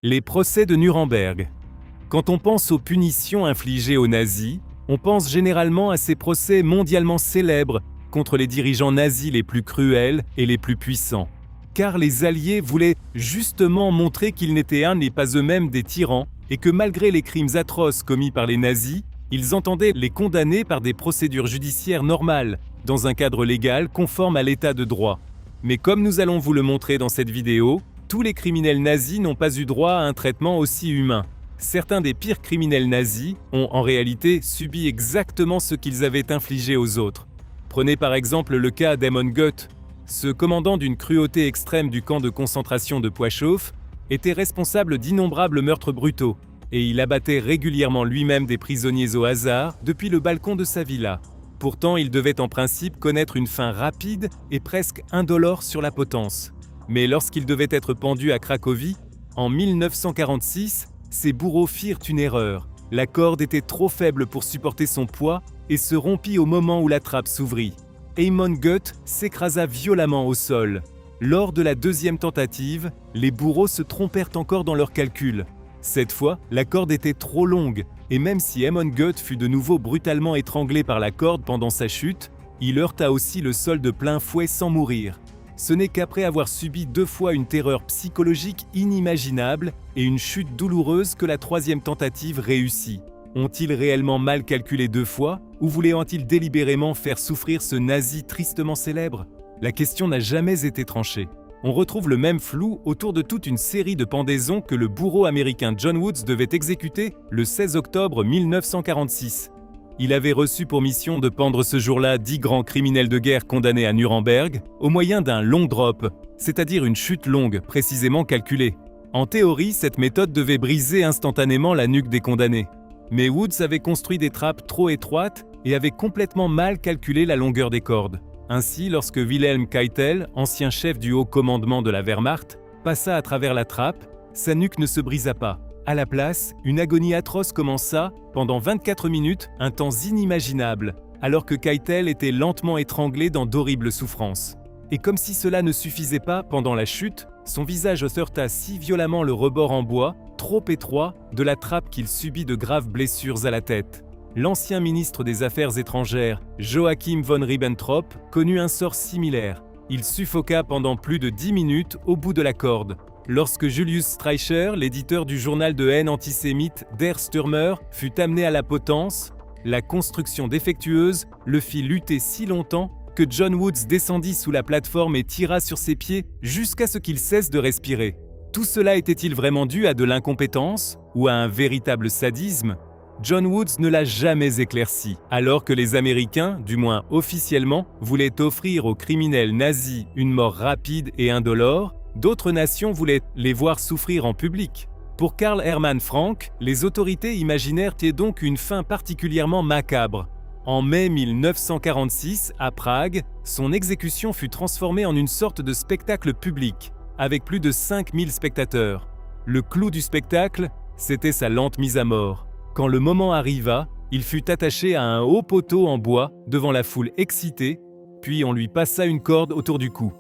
Les procès de Nuremberg. Quand on pense aux punitions infligées aux nazis, on pense généralement à ces procès mondialement célèbres contre les dirigeants nazis les plus cruels et les plus puissants. Car les Alliés voulaient justement montrer qu'ils n'étaient pas eux-mêmes des tyrans et que malgré les crimes atroces commis par les nazis, ils entendaient les condamner par des procédures judiciaires normales, dans un cadre légal conforme à l'état de droit. Mais comme nous allons vous le montrer dans cette vidéo, tous les criminels nazis n'ont pas eu droit à un traitement aussi humain. Certains des pires criminels nazis ont en réalité subi exactement ce qu'ils avaient infligé aux autres. Prenez par exemple le cas d'Amon Goeth. Ce commandant d'une cruauté extrême du camp de concentration de Poichhof était responsable d'innombrables meurtres brutaux, et il abattait régulièrement lui-même des prisonniers au hasard depuis le balcon de sa villa. Pourtant, il devait en principe connaître une fin rapide et presque indolore sur la potence. Mais lorsqu'il devait être pendu à Cracovie, en 1946, ses bourreaux firent une erreur. La corde était trop faible pour supporter son poids et se rompit au moment où la trappe s'ouvrit. Amon Goeth s'écrasa violemment au sol. Lors de la deuxième tentative, les bourreaux se trompèrent encore dans leurs calculs. Cette fois, la corde était trop longue, et même si Amon Goeth fut de nouveau brutalement étranglé par la corde pendant sa chute, il heurta aussi le sol de plein fouet sans mourir. Ce n'est qu'après avoir subi 2 fois une terreur psychologique inimaginable et une chute douloureuse que la troisième tentative réussit. Ont-ils réellement mal calculé 2 fois, ou voulaient-ils délibérément faire souffrir ce nazi tristement célèbre? La question n'a jamais été tranchée. On retrouve le même flou autour de toute une série de pendaisons que le bourreau américain John Woods devait exécuter le 16 octobre 1946. Il avait reçu pour mission de pendre ce jour-là 10 grands criminels de guerre condamnés à Nuremberg au moyen d'un long drop, c'est-à-dire une chute longue précisément calculée. En théorie, cette méthode devait briser instantanément la nuque des condamnés. Mais Woods avait construit des trappes trop étroites et avait complètement mal calculé la longueur des cordes. Ainsi, lorsque Wilhelm Keitel, ancien chef du haut commandement de la Wehrmacht, passa à travers la trappe, sa nuque ne se brisa pas. À la place, une agonie atroce commença, pendant 24 minutes, un temps inimaginable, alors que Keitel était lentement étranglé dans d'horribles souffrances. Et comme si cela ne suffisait pas, pendant la chute, son visage se heurta si violemment le rebord en bois, trop étroit, de la trappe qu'il subit de graves blessures à la tête. L'ancien ministre des Affaires étrangères, Joachim von Ribbentrop, connut un sort similaire. Il suffoqua pendant plus de 10 minutes au bout de la corde. Lorsque Julius Streicher, l'éditeur du journal de haine antisémite Der Stürmer, fut amené à la potence, la construction défectueuse le fit lutter si longtemps que John Woods descendit sous la plateforme et tira sur ses pieds jusqu'à ce qu'il cesse de respirer. Tout cela était-il vraiment dû à de l'incompétence ou à un véritable sadisme? John Woods ne l'a jamais éclairci, alors que les Américains, du moins officiellement, voulaient offrir aux criminels nazis une mort rapide et indolore. D'autres nations voulaient les voir souffrir en public. Pour Karl Hermann Frank, les autorités imaginèrent donc une fin particulièrement macabre. En mai 1946, à Prague, son exécution fut transformée en une sorte de spectacle public, avec plus de 5000 spectateurs. Le clou du spectacle, c'était sa lente mise à mort. Quand le moment arriva, il fut attaché à un haut poteau en bois devant la foule excitée, puis on lui passa une corde autour du cou.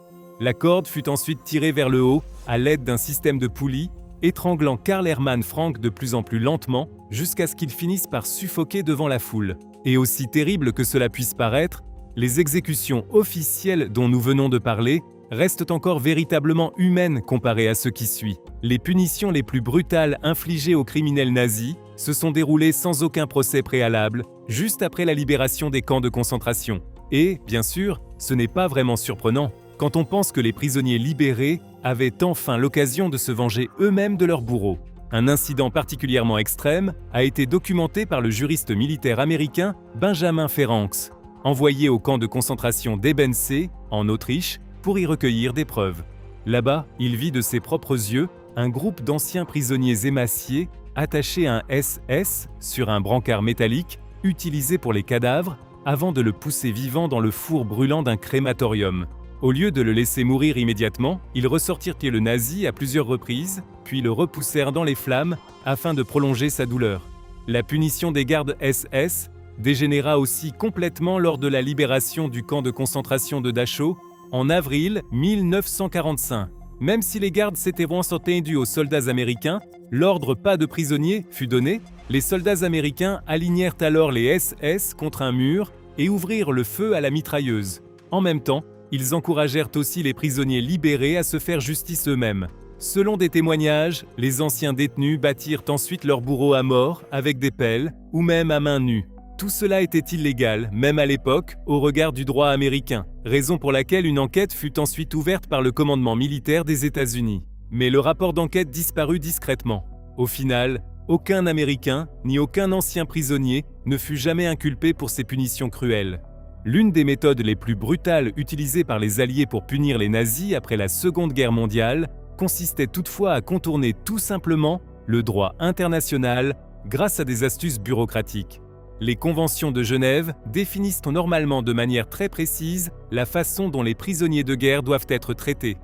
La corde fut ensuite tirée vers le haut à l'aide d'un système de poulies, étranglant Karl Hermann Frank de plus en plus lentement jusqu'à ce qu'il finisse par suffoquer devant la foule. Et aussi terrible que cela puisse paraître, les exécutions officielles dont nous venons de parler restent encore véritablement humaines comparées à ce qui suit. Les punitions les plus brutales infligées aux criminels nazis se sont déroulées sans aucun procès préalable, juste après la libération des camps de concentration. Et, bien sûr, ce n'est pas vraiment surprenant quand on pense que les prisonniers libérés avaient enfin l'occasion de se venger eux-mêmes de leurs bourreaux. Un incident particulièrement extrême a été documenté par le juriste militaire américain Benjamin Ferencz, envoyé au camp de concentration d'Ebensee, en Autriche, pour y recueillir des preuves. Là-bas, il vit de ses propres yeux un groupe d'anciens prisonniers émaciés attachés à un SS sur un brancard métallique utilisé pour les cadavres avant de le pousser vivant dans le four brûlant d'un crématorium. Au lieu de le laisser mourir immédiatement, ils ressortirent le nazi à plusieurs reprises, puis le repoussèrent dans les flammes afin de prolonger sa douleur. La punition des gardes SS dégénéra aussi complètement lors de la libération du camp de concentration de Dachau en avril 1945. Même si les gardes s'étaient entendus aux soldats américains, l'ordre pas de prisonniers fut donné. Les soldats américains alignèrent alors les SS contre un mur et ouvrirent le feu à la mitrailleuse. En même temps, ils encouragèrent aussi les prisonniers libérés à se faire justice eux-mêmes. Selon des témoignages, les anciens détenus battirent ensuite leurs bourreaux à mort avec des pelles ou même à main nue. Tout cela était illégal, même à l'époque, au regard du droit américain, raison pour laquelle une enquête fut ensuite ouverte par le commandement militaire des États-Unis. Mais le rapport d'enquête disparut discrètement. Au final, aucun Américain, ni aucun ancien prisonnier, ne fut jamais inculpé pour ces punitions cruelles. L'une des méthodes les plus brutales utilisées par les Alliés pour punir les nazis après la Seconde Guerre mondiale consistait toutefois à contourner tout simplement le droit international grâce à des astuces bureaucratiques. Les conventions de Genève définissent normalement de manière très précise la façon dont les prisonniers de guerre doivent être traités.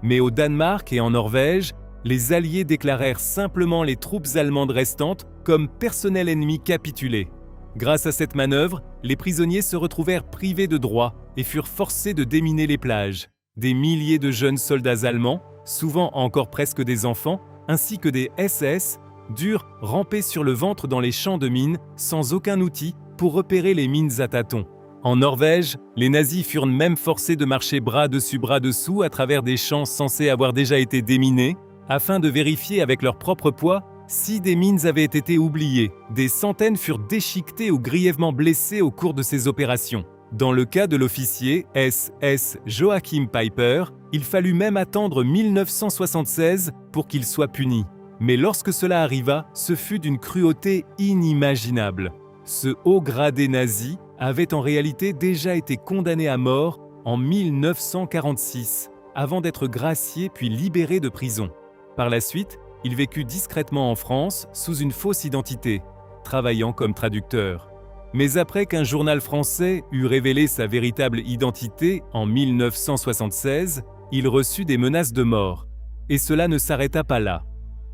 Mais au Danemark et en Norvège, les Alliés déclarèrent simplement les troupes allemandes restantes comme personnel ennemi capitulé. Grâce à cette manœuvre, les prisonniers se retrouvèrent privés de droits et furent forcés de déminer les plages. Des milliers de jeunes soldats allemands, souvent encore presque des enfants, ainsi que des SS, durent ramper sur le ventre dans les champs de mines sans aucun outil pour repérer les mines à tâtons. En Norvège, les nazis furent même forcés de marcher bras dessus bras dessous à travers des champs censés avoir déjà été déminés, afin de vérifier avec leur propre poids si des mines avaient été oubliées. Des centaines furent déchiquetées ou grièvement blessées au cours de ces opérations. Dans le cas de l'officier SS Joachim Peiper, il fallut même attendre 1976 pour qu'il soit puni. Mais lorsque cela arriva, ce fut d'une cruauté inimaginable. Ce haut gradé nazi avait en réalité déjà été condamné à mort en 1946, avant d'être gracié puis libéré de prison. Par la suite, il vécut discrètement en France sous une fausse identité, travaillant comme traducteur. Mais après qu'un journal français eut révélé sa véritable identité en 1976, il reçut des menaces de mort. Et cela ne s'arrêta pas là.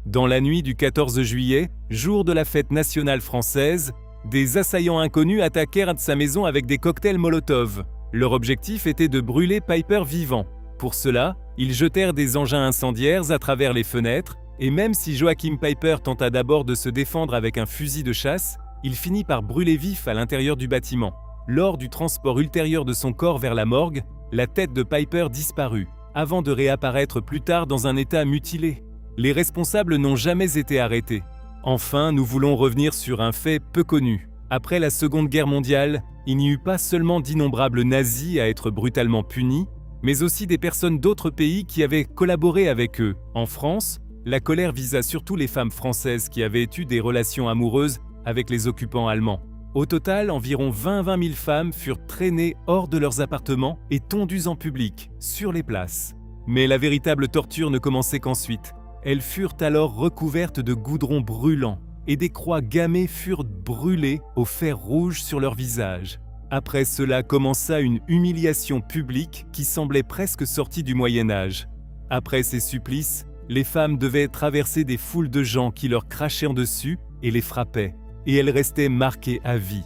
Dans la nuit du 14 juillet, jour de la fête nationale française, des assaillants inconnus attaquèrent sa maison avec des cocktails Molotov. Leur objectif était de brûler Peiper vivant. Pour cela, ils jetèrent des engins incendiaires à travers les fenêtres, et même si Joachim Peiper tenta d'abord de se défendre avec un fusil de chasse, il finit par brûler vif à l'intérieur du bâtiment. Lors du transport ultérieur de son corps vers la morgue, la tête de Peiper disparut, avant de réapparaître plus tard dans un état mutilé. Les responsables n'ont jamais été arrêtés. Enfin, nous voulons revenir sur un fait peu connu. Après la Seconde Guerre mondiale, il n'y eut pas seulement d'innombrables nazis à être brutalement punis, mais aussi des personnes d'autres pays qui avaient collaboré avec eux. En France, la colère visa surtout les femmes françaises qui avaient eu des relations amoureuses avec les occupants allemands. Au total, environ 20 000 femmes furent traînées hors de leurs appartements et tondues en public, sur les places. Mais la véritable torture ne commençait qu'ensuite. Elles furent alors recouvertes de goudron brûlant et des croix gammées furent brûlées au fer rouge sur leur visage. Après cela commença une humiliation publique qui semblait presque sortie du Moyen-Âge. Après ces supplices, les femmes devaient traverser des foules de gens qui leur crachaient en dessus et les frappaient, et elles restaient marquées à vie.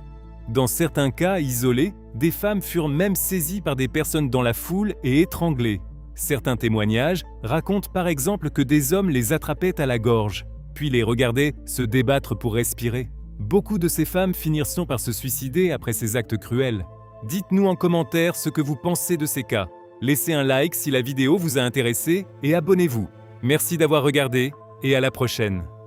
Dans certains cas isolés, des femmes furent même saisies par des personnes dans la foule et étranglées. Certains témoignages racontent par exemple que des hommes les attrapaient à la gorge, puis les regardaient se débattre pour respirer. Beaucoup de ces femmes finiront par se suicider après ces actes cruels. Dites-nous en commentaire ce que vous pensez de ces cas. Laissez un like si la vidéo vous a intéressé et abonnez-vous. Merci d'avoir regardé et à la prochaine.